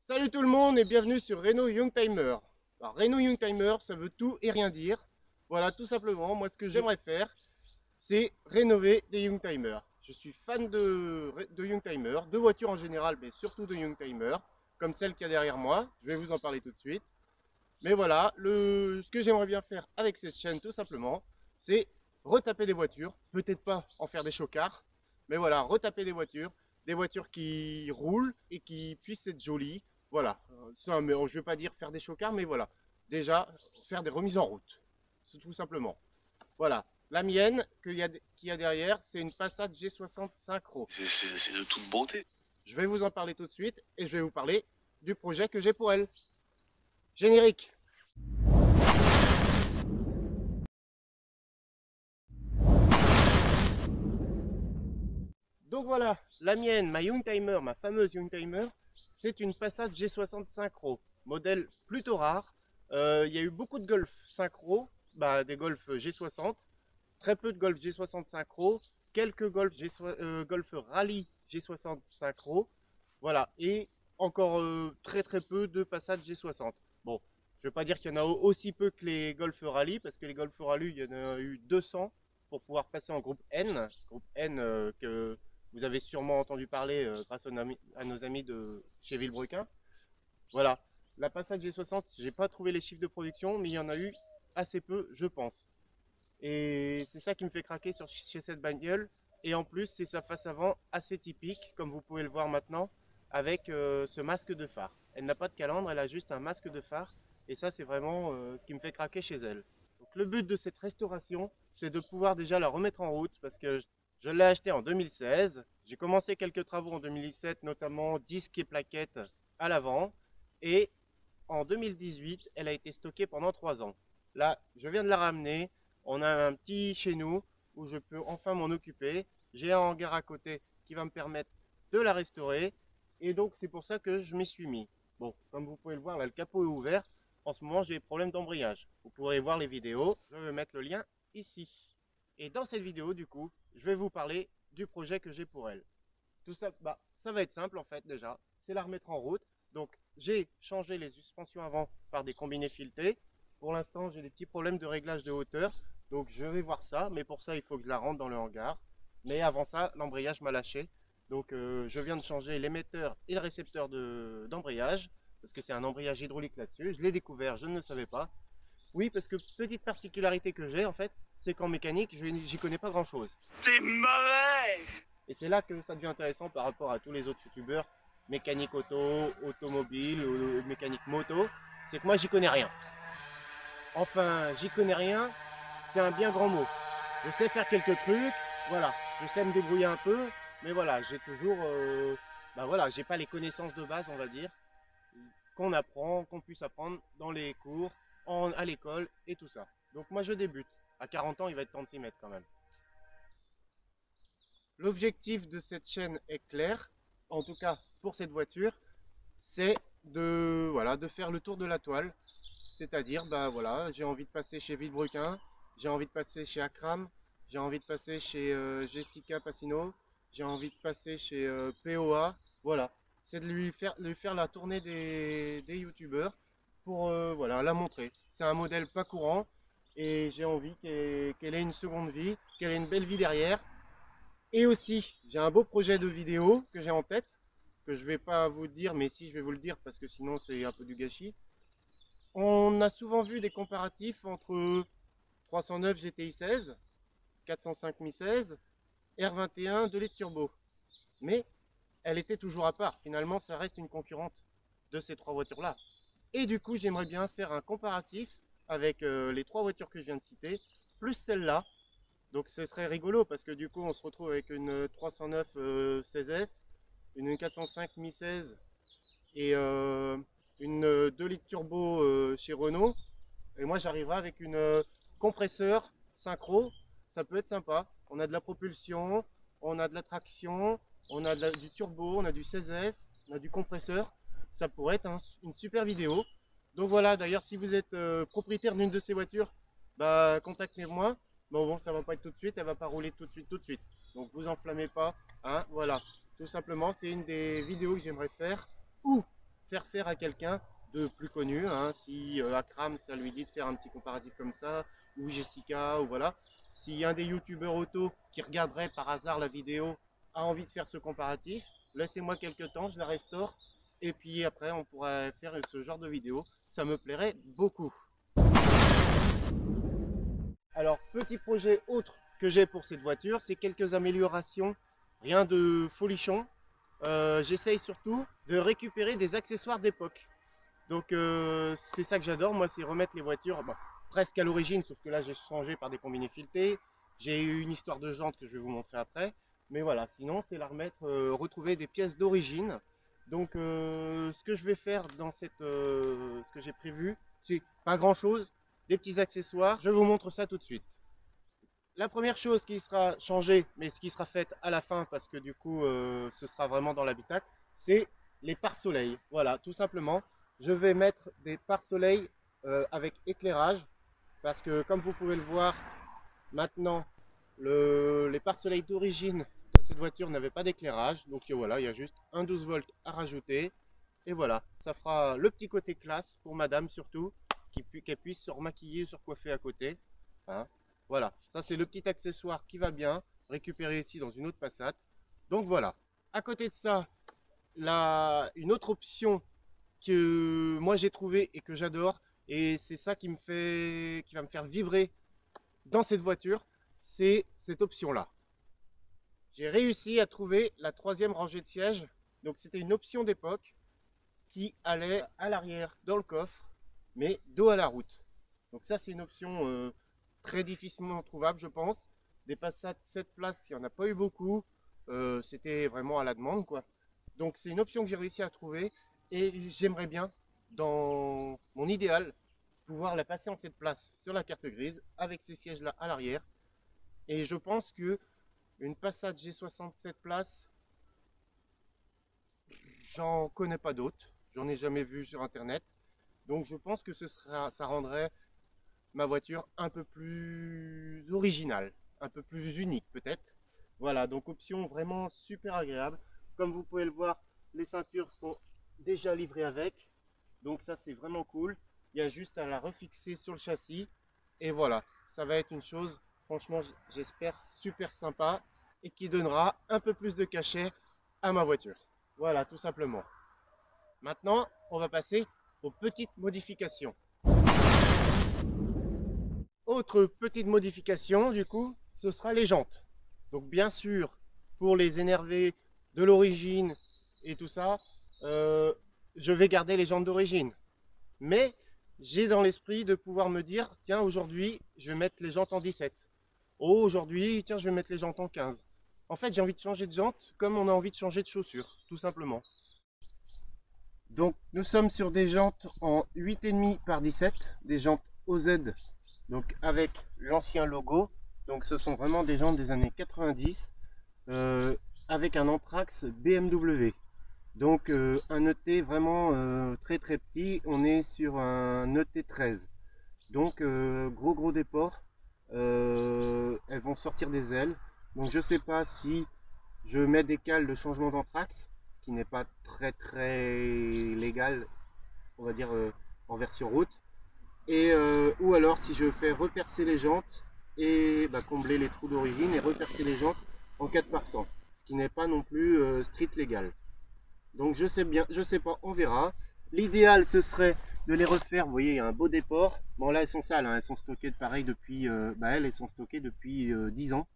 Salut tout le monde et bienvenue sur Renault Youngtimer. Alors Renault Youngtimer, ça veut tout et rien dire. Voilà, tout simplement, moi ce que j'aimerais faire, c'est rénover des Youngtimers. Je suis fan de Youngtimer, de voitures en général, mais surtout de Youngtimer, comme celle qu'il y a derrière moi. Je vais vous en parler tout de suite. Mais voilà, ce que j'aimerais bien faire avec cette chaîne, tout simplement, c'est retaper des voitures. Peut-être pas en faire des chocards, mais voilà, retaper des voitures qui roulent et qui puissent être jolies. Voilà, ça, mais je ne veux pas dire faire des chocards, mais voilà, déjà faire des remises en route, c'est tout simplement. Voilà, la mienne qu'il y a derrière, c'est une Passat G60 Synchro. C'est de toute beauté. Je vais vous en parler tout de suite et je vais vous parler du projet que j'ai pour elle. Générique. Donc voilà, la mienne, ma Youngtimer, ma fameuse Youngtimer, c'est une Passat G60 Synchro, modèle plutôt rare. Il y a eu beaucoup de Golf Synchro, des Golf G60, très peu de Golf G60 Synchro, quelques Golf Rally G60 Synchro, voilà, et encore très peu de Passat G60. Bon, je ne vais pas dire qu'il y en a aussi peu que les Golf Rally, parce que les Golf Rally, il y en a eu 200 pour pouvoir passer en groupe N que vous avez sûrement entendu parler grâce à nos amis de chez Villebrequin. Voilà, la Passat G60, j'ai pas trouvé les chiffres de production, mais il y en a eu assez peu, je pense. Et c'est ça qui me fait craquer chez cette bagnole. Et en plus, c'est sa face avant assez typique, comme vous pouvez le voir maintenant, avec ce masque de phare. Elle n'a pas de calandre, elle a juste un masque de phare. Et ça, c'est vraiment ce qui me fait craquer chez elle. Donc, le but de cette restauration, c'est de pouvoir déjà la remettre en route, parce que je l'ai achetée en 2016. J'ai commencé quelques travaux en 2017, notamment disques et plaquettes à l'avant. Et en 2018, elle a été stockée pendant 3 ans. Là, je viens de la ramener. On a un petit chez nous où je peux enfin m'en occuper. J'ai un hangar à côté qui va me permettre de la restaurer. Et donc, c'est pour ça que je m'y suis mis. Bon, comme vous pouvez le voir, là, le capot est ouvert. En ce moment, j'ai des problèmes d'embrayage. Vous pourrez voir les vidéos. Je vais mettre le lien ici. Et dans cette vidéo, du coup, je vais vous parler du projet que j'ai pour elle. Tout ça, ça va être simple en fait déjà. C'est la remettre en route. Donc j'ai changé les suspensions avant par des combinés filetés. Pour l'instant, j'ai des petits problèmes de réglage de hauteur. Donc je vais voir ça. Mais pour ça, il faut que je la rentre dans le hangar. Mais avant ça, l'embrayage m'a lâché. Donc je viens de changer l'émetteur et le récepteur d'embrayage. Parce que c'est un embrayage hydraulique là-dessus. Je l'ai découvert, je ne le savais pas. Oui, parce que petite particularité que j'ai en fait, c'est qu'en mécanique, j'y connais pas grand-chose. T'es mauvais. Et c'est là que ça devient intéressant par rapport à tous les autres youtubeurs, mécanique auto, automobile, ou mécanique moto, c'est que moi j'y connais rien. Enfin, j'y connais rien, c'est un bien grand mot. Je sais faire quelques trucs, voilà, je sais me débrouiller un peu, mais voilà, j'ai toujours, voilà, j'ai pas les connaissances de base, on va dire, qu'on apprend, qu'on puisse apprendre dans les cours, à l'école et tout ça. Donc moi je débute. À 40 ans, il va être temps de s'y mettre quand même. L'objectif de cette chaîne est clair, en tout cas pour cette voiture, c'est de faire le tour de la toile. C'est-à-dire, voilà, j'ai envie de passer chez Villebrequin, j'ai envie de passer chez Akram, j'ai envie de passer chez Jessica Passino, j'ai envie de passer chez POA. Voilà, c'est de lui faire la tournée des youtubeurs pour voilà, la montrer. C'est un modèle pas courant et j'ai envie qu'elle ait une seconde vie, qu'elle ait une belle vie derrière. Et aussi, j'ai un beau projet de vidéo que j'ai en tête, que je vais pas vous dire, mais si je vais vous le dire parce que sinon c'est un peu du gâchis. On a souvent vu des comparatifs entre 309 GTI 16, 405 Mi 16, R21 2 litres turbo. Mais elle était toujours à part. Finalement, ça reste une concurrente de ces trois voitures-là. Et du coup, j'aimerais bien faire un comparatif avec les trois voitures que je viens de citer, plus celle-là. Donc ce serait rigolo parce que du coup, on se retrouve avec une 309 16S, une 405 Mi 16 et une 2 litres turbo chez Renault. Et moi, j'arriverai avec une compresseur synchro. Ça peut être sympa. On a de la propulsion, on a de la traction, on a du turbo, on a du 16S, on a du compresseur. Ça pourrait être une super vidéo. Donc voilà, d'ailleurs, si vous êtes propriétaire d'une de ces voitures, contactez-moi. Bon, ça va pas être tout de suite, elle va pas rouler tout de suite. Donc vous enflammez pas, hein, voilà. Tout simplement, c'est une des vidéos que j'aimerais faire ou faire faire à quelqu'un de plus connu, hein, si Akram ça lui dit de faire un petit comparatif comme ça, ou Jessica, ou voilà. Si un des youtubeurs auto qui regarderait par hasard la vidéo a envie de faire ce comparatif, laissez-moi quelques temps, je la restaure, et puis après on pourrait faire ce genre de vidéo, ça me plairait beaucoup. Alors, petit projet autre que j'ai pour cette voiture, c'est quelques améliorations, rien de folichon. J'essaye surtout de récupérer des accessoires d'époque. Donc c'est ça que j'adore, moi, c'est remettre les voitures bon, presque à l'origine, sauf que là j'ai changé par des combinés filetés. J'ai eu une histoire de jante que je vais vous montrer après. Mais voilà, sinon c'est la remettre, retrouver des pièces d'origine. Donc ce que je vais faire dans ce que j'ai prévu, c'est pas grand chose, des petits accessoires. Je vous montre ça tout de suite. La première chose qui sera changée, mais ce qui sera faite à la fin, parce que du coup ce sera vraiment dans l'habitacle, c'est les pare-soleil. Voilà, tout simplement. Je vais mettre des pare-soleil avec éclairage, parce que comme vous pouvez le voir, maintenant, les pare-soleil d'origine de cette voiture n'avaient pas d'éclairage. Donc voilà, il y a juste un 12 volts à rajouter. Et voilà, ça fera le petit côté classe pour madame surtout, qu'elle puisse se remaquiller, se recoiffer à côté. Hein. Voilà, ça c'est le petit accessoire qui va bien, récupéré ici dans une autre Passat. Donc voilà, à côté de ça, une autre option que moi j'ai trouvé et que j'adore, et c'est ça qui va me faire vibrer dans cette voiture, c'est cette option-là. J'ai réussi à trouver la troisième rangée de sièges. Donc c'était une option d'époque qui allait à l'arrière dans le coffre, mais dos à la route. Donc ça c'est une option très difficilement trouvable, je pense. Des Passat 7 places, il n'y en a pas eu beaucoup. C'était vraiment à la demande, quoi. Donc c'est une option que j'ai réussi à trouver et j'aimerais bien, dans mon idéal, pouvoir la passer en 7 places sur la carte grise avec ces sièges là à l'arrière. Et je pense que une Passat G67 places, j'en connais pas d'autres, j'en ai jamais vu sur internet. Donc je pense que ça rendrait ma voiture un peu plus originale, un peu plus unique peut-être. Voilà, donc option vraiment super agréable. Comme vous pouvez le voir, les ceintures sont déjà livrées avec. Donc ça c'est vraiment cool. Il y a juste à la refixer sur le châssis. Et voilà, ça va être une chose, franchement j'espère super sympa et qui donnera un peu plus de cachet à ma voiture. Voilà, tout simplement. Maintenant, on va passer aux petites modifications. Autre petite modification, du coup, ce sera les jantes. Donc bien sûr, pour les énervés de l'origine et tout ça, je vais garder les jantes d'origine. Mais j'ai dans l'esprit de pouvoir me dire, tiens, aujourd'hui, je vais mettre les jantes en 17. Oh, aujourd'hui, tiens, je vais mettre les jantes en 15. En fait, j'ai envie de changer de jantes comme on a envie de changer de chaussures, tout simplement. Donc, nous sommes sur des jantes en 8,5 par 17, des jantes OZ, donc avec l'ancien logo. Donc, ce sont vraiment des jantes des années 90, avec un anthrax BMW. Donc, un ET vraiment très très petit. On est sur un ET13. Donc, gros déport. Elles vont sortir des ailes. Donc, je sais pas si je mets des cales de changement d'anthrax, ce qui n'est pas très légal, on va dire en version route, et ou alors si je fais repercer les jantes et combler les trous d'origine et repercer les jantes en 4 par 100, ce qui n'est pas non plus street légal. Donc je sais pas, on verra. L'idéal ce serait de les refaire. Vous voyez, il y a un beau déport. Bon là elles sont sales, hein, elles sont stockées pareil depuis elles sont stockées depuis 10 ans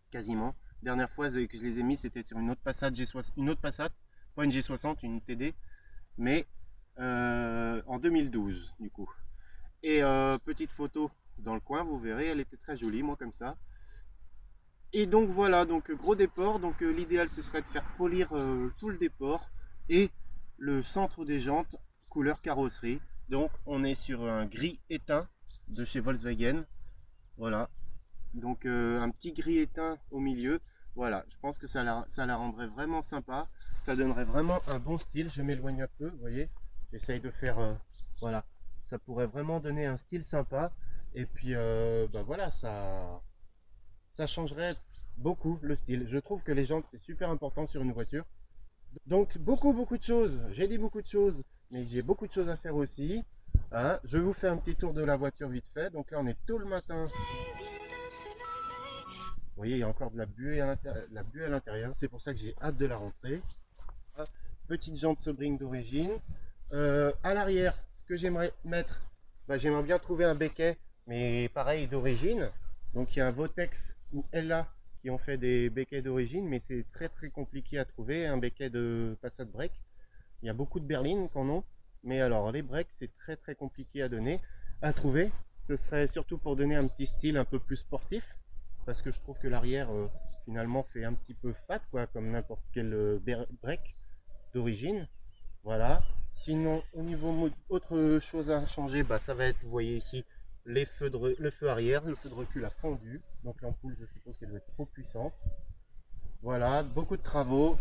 quasiment. Dernière fois que je les ai mis, c'était sur une autre Passat G60, une autre Passat, pas une G60, une TD, mais en 2012 du coup. Et petite photo dans le coin, vous verrez, elle était très jolie, moi comme ça. Et donc voilà, donc gros déport. Donc l'idéal ce serait de faire polir tout le déport et le centre des jantes couleur carrosserie. Donc on est sur un gris éteint de chez Volkswagen. Voilà, donc un petit gris éteint au milieu. Voilà, je pense que ça la rendrait vraiment sympa. Ça donnerait vraiment un bon style. Je m'éloigne un peu, vous voyez. J'essaye de faire, voilà. Ça pourrait vraiment donner un style sympa. Et puis, voilà, ça changerait beaucoup le style. Je trouve que les jantes, c'est super important sur une voiture. Donc beaucoup de choses, j'ai dit beaucoup de choses, mais j'ai beaucoup de choses à faire aussi. Hein. Je vous fais un petit tour de la voiture vite fait. Donc là on est tôt le matin. Vous voyez, il y a encore de la buée à l'intérieur. C'est pour ça que j'ai hâte de la rentrée. Hein. Petite jante Sebring d'origine. À l'arrière, ce que j'aimerais mettre, bah, j'aimerais bien trouver un béquet, mais pareil d'origine. Donc il y a un Votex ou Ella qui ont fait des béquets d'origine, mais c'est très compliqué à trouver, un béquet de Passat break. Il y a beaucoup de berlines qui en ont, mais alors les breaks c'est très compliqué à trouver. Ce serait surtout pour donner un petit style un peu plus sportif, parce que je trouve que l'arrière finalement fait un petit peu fat, quoi, comme n'importe quel break d'origine. Voilà. Sinon, au niveau autre chose à changer, bah, ça va être, vous voyez ici, le feu arrière, le feu de recul a fondu. Donc l'ampoule, je suppose qu'elle doit être trop puissante. Voilà, beaucoup de travaux.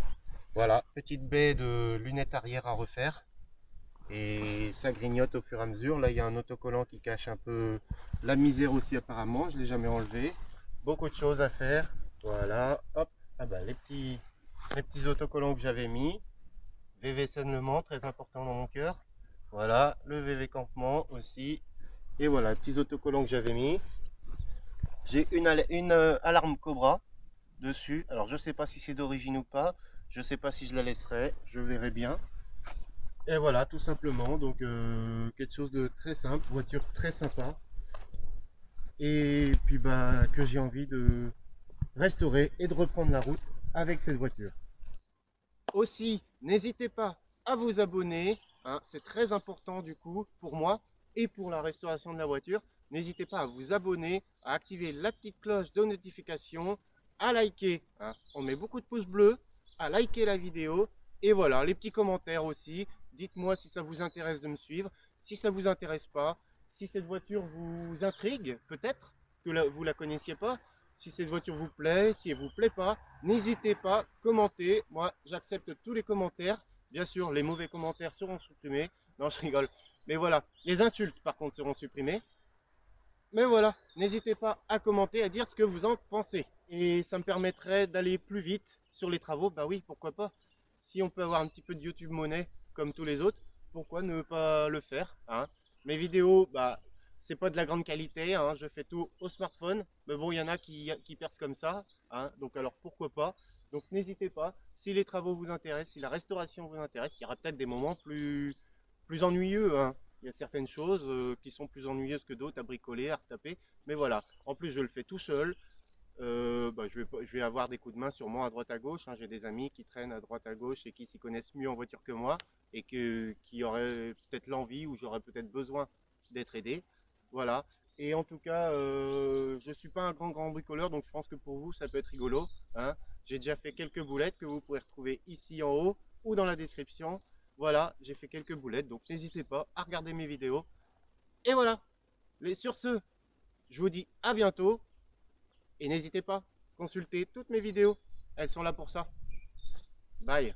Voilà, petite baie de lunettes arrière à refaire. Et ça grignote au fur et à mesure. Là, il y a un autocollant qui cache un peu la misère aussi apparemment. Je ne l'ai jamais enlevé. Beaucoup de choses à faire. Voilà, hop. Ah bah, les petits autocollants que j'avais mis. VV saignement, très important dans mon cœur. Voilà, le VV campement aussi. Et voilà, petits autocollants que j'avais mis. J'ai une alarme Cobra dessus. Alors je sais pas si c'est d'origine ou pas. Je sais pas si je la laisserai. Je verrai bien. Et voilà, tout simplement. Donc quelque chose de très simple, voiture très sympa. Et puis bah que j'ai envie de restaurer et de reprendre la route avec cette voiture. Aussi, n'hésitez pas à vous abonner, hein, c'est très important du coup pour moi et pour la restauration de la voiture. N'hésitez pas à vous abonner, à activer la petite cloche de notification, à liker, hein, on met beaucoup de pouces bleus, à liker la vidéo et voilà, les petits commentaires aussi. Dites-moi si ça vous intéresse de me suivre, si ça vous intéresse pas, si cette voiture vous intrigue peut-être, que vous la connaissiez pas, si cette voiture vous plaît, si elle vous plaît pas, n'hésitez pas, commentez. Moi, j'accepte tous les commentaires. Bien sûr, les mauvais commentaires seront supprimés. Non, je rigole. Mais voilà, les insultes, par contre, seront supprimées. Mais voilà, n'hésitez pas à commenter, à dire ce que vous en pensez. Et ça me permettrait d'aller plus vite sur les travaux. Bah oui, pourquoi pas. Si on peut avoir un petit peu de YouTube monnaie, comme tous les autres, pourquoi ne pas le faire, hein. Mes vidéos, bah, c'est pas de la grande qualité, hein, je fais tout au smartphone. Mais bon, il y en a qui percent comme ça, hein, donc alors pourquoi pas. Donc n'hésitez pas, si les travaux vous intéressent, si la restauration vous intéresse, il y aura peut-être des moments plus ennuyeux, hein. Il y a certaines choses qui sont plus ennuyeuses que d'autres à bricoler, à retaper. Mais voilà, en plus je le fais tout seul. Bah, je vais avoir des coups de main sûrement à droite à gauche, hein. J'ai des amis qui traînent à droite à gauche et qui s'y connaissent mieux en voiture que moi et qui auraient peut-être l'envie ou j'aurais peut-être besoin d'être aidé. Voilà. Et en tout cas, je ne suis pas un grand bricoleur, donc je pense que pour vous, ça peut être rigolo, hein. J'ai déjà fait quelques boulettes que vous pourrez retrouver ici en haut ou dans la description. Voilà, j'ai fait quelques boulettes, donc n'hésitez pas à regarder mes vidéos. Et voilà. Mais sur ce, je vous dis à bientôt. Et n'hésitez pas, consultez toutes mes vidéos. Elles sont là pour ça. Bye.